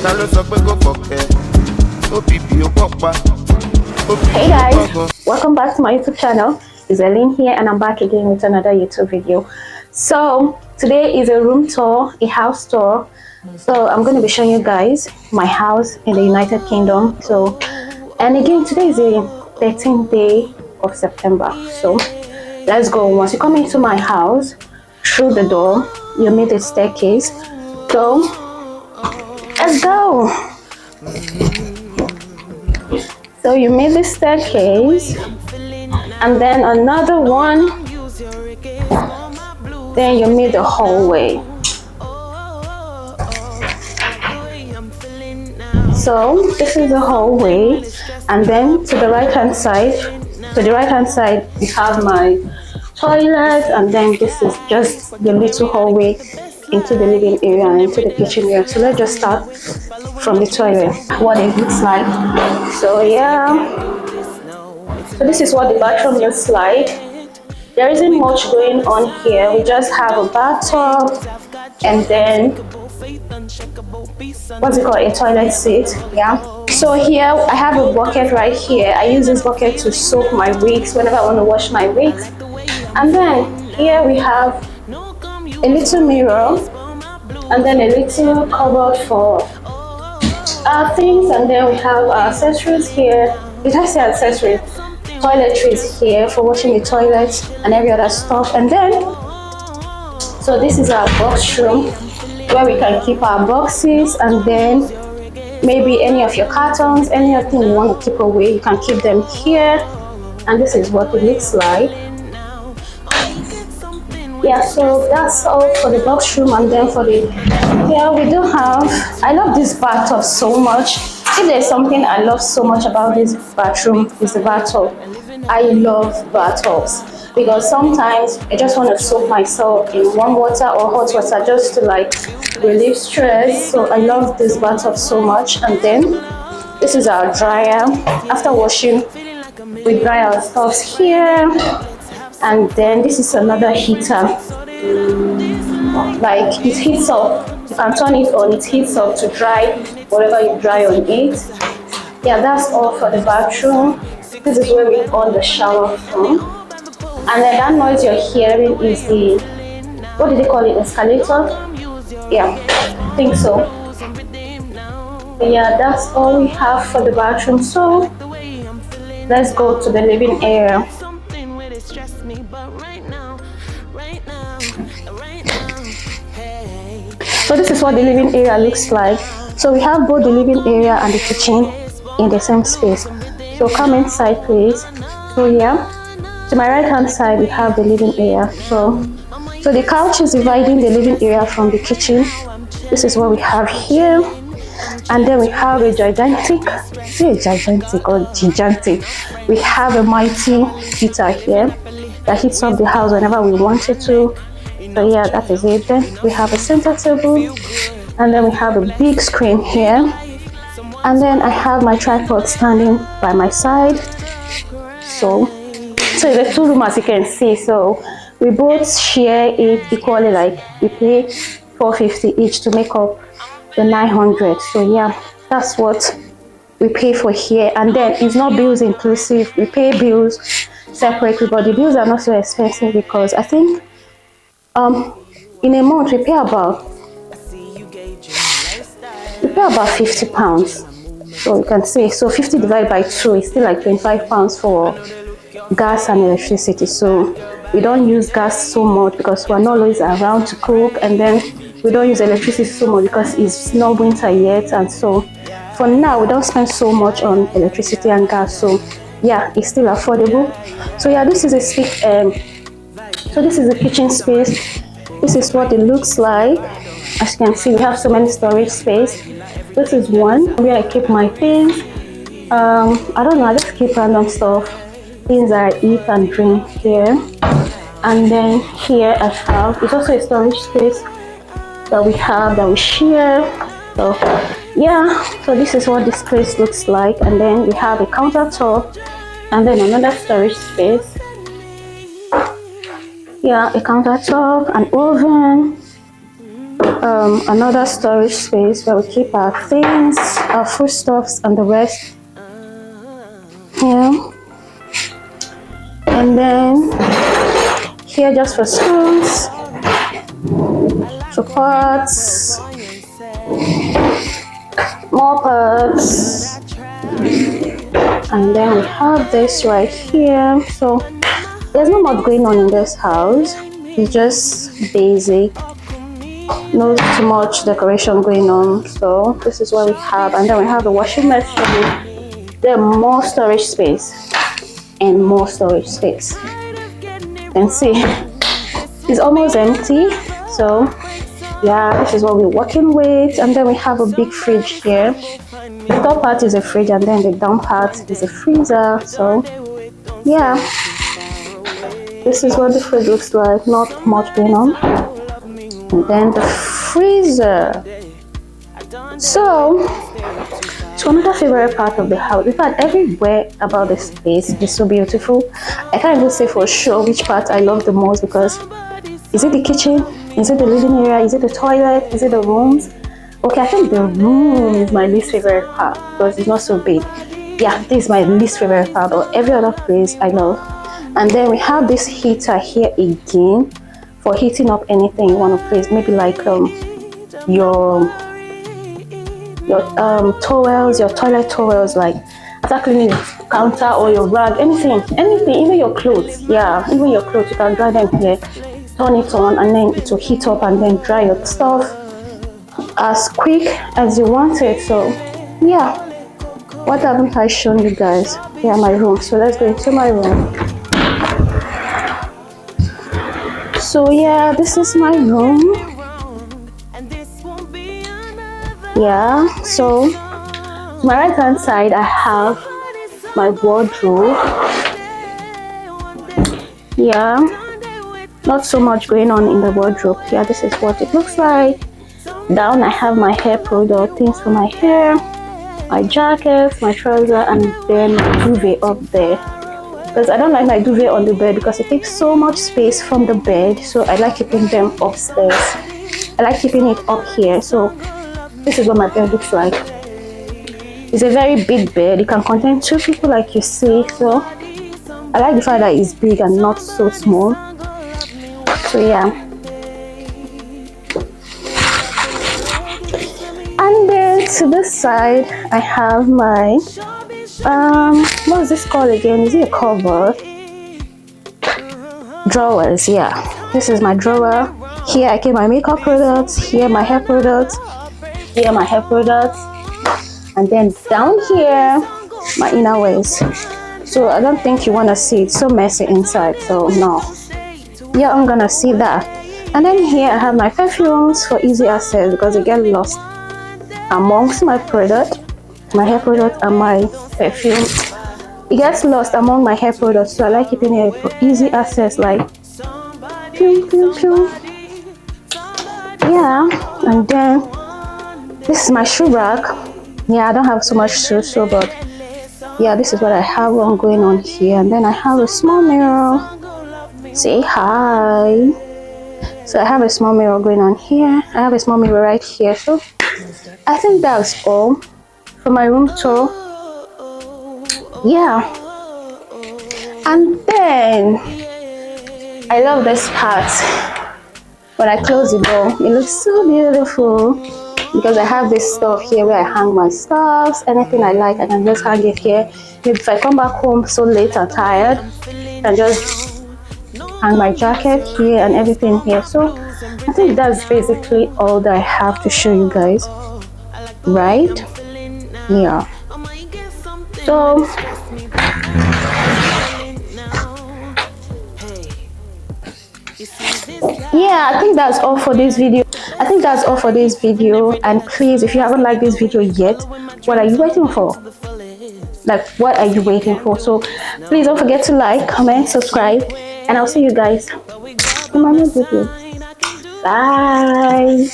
Hey guys, welcome back to my YouTube channel. It's Elaine here and I'm back again with another YouTube video. So today is a room tour, a house tour. So I'm going to be showing you guys my house in the United Kingdom. So, and again, today is the 13th day of September. So let's go. Once you come into my house, through the door, you meet a staircase. So let's go. So you meet the staircase, and then another one, then you meet the hallway. So this is the hallway, and then to the right hand side, we have my toilet, and then this is just the little hallway into the living area and into the kitchen area. So let's just start from the toilet, what it looks like. So yeah, so this is what the bathroom looks like. There isn't much going on here. We just have a bathtub and then what's it called, a toilet seat. Yeah, so here I have a bucket right here. I use this bucket to soak my wigs whenever I want to wash my wigs. And then here we have a little mirror, and then a little cupboard for things, and then we have our accessories here. Did I say accessories? Toiletries here for washing the toilet and every other stuff. And then, so this is our box room where we can keep our boxes, and then maybe any of your cartons, anything you want to keep away, you can keep them here. And this is what it looks like. Yeah, so that's all for the box room. And then for the, yeah, we do have, I love this bathtub so much. If there's something I love so much about this bathroom, is the bathtub. I love bathtubs because sometimes I just want to soak myself in warm water or hot water just to like relieve stress. So I love this bathtub so much. And then this is our dryer. After washing, we dry our stuffs here. And then this is another heater. Like it heats up. You can turn it on, it heats up to dry whatever you dry on it. Yeah, that's all for the bathroom. This is where we on the shower from. And then that noise you're hearing is the, what did they call it, escalator? Yeah, I think so. Yeah, that's all we have for the bathroom. So let's go to the living area. So this is what the living area looks like. So we have both the living area and the kitchen in the same space. So come inside please. So yeah, to my right hand side we have the living area. So the couch is dividing the living area from the kitchen. This is what we have here. And then we have a gigantic, we have a mighty heater here that heats up the house whenever we wanted to. So yeah, that is it. Then we have a center table, and then we have a big screen here, and then I have my tripod standing by my side. So it's a two room as you can see. So we both share it equally, like we pay $450 each to make up the 900. So yeah, that's what we pay for here. And then it's not bills inclusive, we pay bills separately, but the bills are not so expensive because I think in a month we pay about £50. So you can see, so 50 divided by 2 is still like £25 for gas and electricity. So we don't use gas so much because we're not always around to cook, and then we don't use electricity so much because it's not winter yet. And so for now we don't spend so much on electricity and gas. So yeah, it's still affordable. So yeah, this is a so this is the kitchen space. This is what it looks like. As you can see, we have so many storage space. This is one where I keep my things. I don't know, I just keep random stuff, things that I eat and drink here. And then here I have, it's also a storage space that we have, that we share. So yeah, so this is what this place looks like. And then we have a countertop, and then another storage space. Yeah, a countertop, an oven, another storage space where we keep our things, our foodstuffs and the rest. Yeah. And then here just for spoons, for pots, more pots, and then we have this right here. So there's not much going on in this house. It's just basic, not too much decoration going on. So this is what we have, and then we have the washing machine. There are more storage space and more storage space. And see, it's almost empty. So yeah, this is what we're working with. And then we have a big fridge here. The top part is a fridge, and then the down part is a freezer. So yeah, this is what the fridge looks like. Not much going on. And then the freezer. So it's another favorite part of the house. In fact, everywhere about this space is so beautiful. I can't even say for sure which part I love the most, because is it the kitchen? Is it the living area? Is it the toilet? Is it the rooms? Okay, I think the room is my least favorite part because it's not so big. Yeah, this is my least favorite part, but every other place I love. And then we have this heater here again for heating up anything you want to place. Maybe like your towels, your toilet towels, like after cleaning the counter, or your rag, anything, even your clothes. Yeah, even your clothes, you can dry them here. Turn it on, and then it will heat up, and then dry your stuff as quick as you want it. So yeah, what haven't I shown you guys? Yeah, my room. So let's go into my room. So yeah, this is my room. Yeah, so to my right hand side I have my wardrobe. Yeah, not so much going on in the wardrobe. Yeah, this is what it looks like. Down I have my hair product, things for my hair, my jackets, my trouser, and then my duvet up there, because I don't like my duvet on the bed because it takes so much space from the bed. So I like keeping them upstairs. I like keeping it up here. So this is what my bed looks like. It's a very big bed. It can contain 2 people, like you see. So I like the fact that it's big and not so small. So yeah. And then to this side I have my what is this called again? Is it a cover? Drawers. Yeah, this is my drawer. Here I keep my makeup products. Here my hair products. Here my hair products. And then down here my inner wears. So I don't think you want to see it so messy inside. So no. Yeah, I'm gonna see that. And then here I have my perfumes for easy access, because they get lost amongst my product, my hair product and my perfume. It gets lost among my hair products, so I like keeping it for easy access, like pew, pew, pew. Yeah. And then this is my shoe rack. Yeah, I don't have so much shoes, so but yeah, this is what I have on going on here. And then I have a small mirror. Say hi. So I have a small mirror going on here. I have a small mirror right here. So I think that's all for my room tour. Yeah. And then I love this part. When I close the door, it looks so beautiful, because I have this stuff here where I hang my stuff. Anything I like, I can just hang it here. Maybe if I come back home so late and tired, I can just hang my jacket here and everything here. So I think that's basically all that I have to show you guys, right? Yeah. So yeah, I think that's all for this video. And please, if you haven't liked this video yet, what are you waiting for? Like, what are you waiting for? So please don't forget to like, comment, subscribe, and I'll see you guys in my next video. Bye.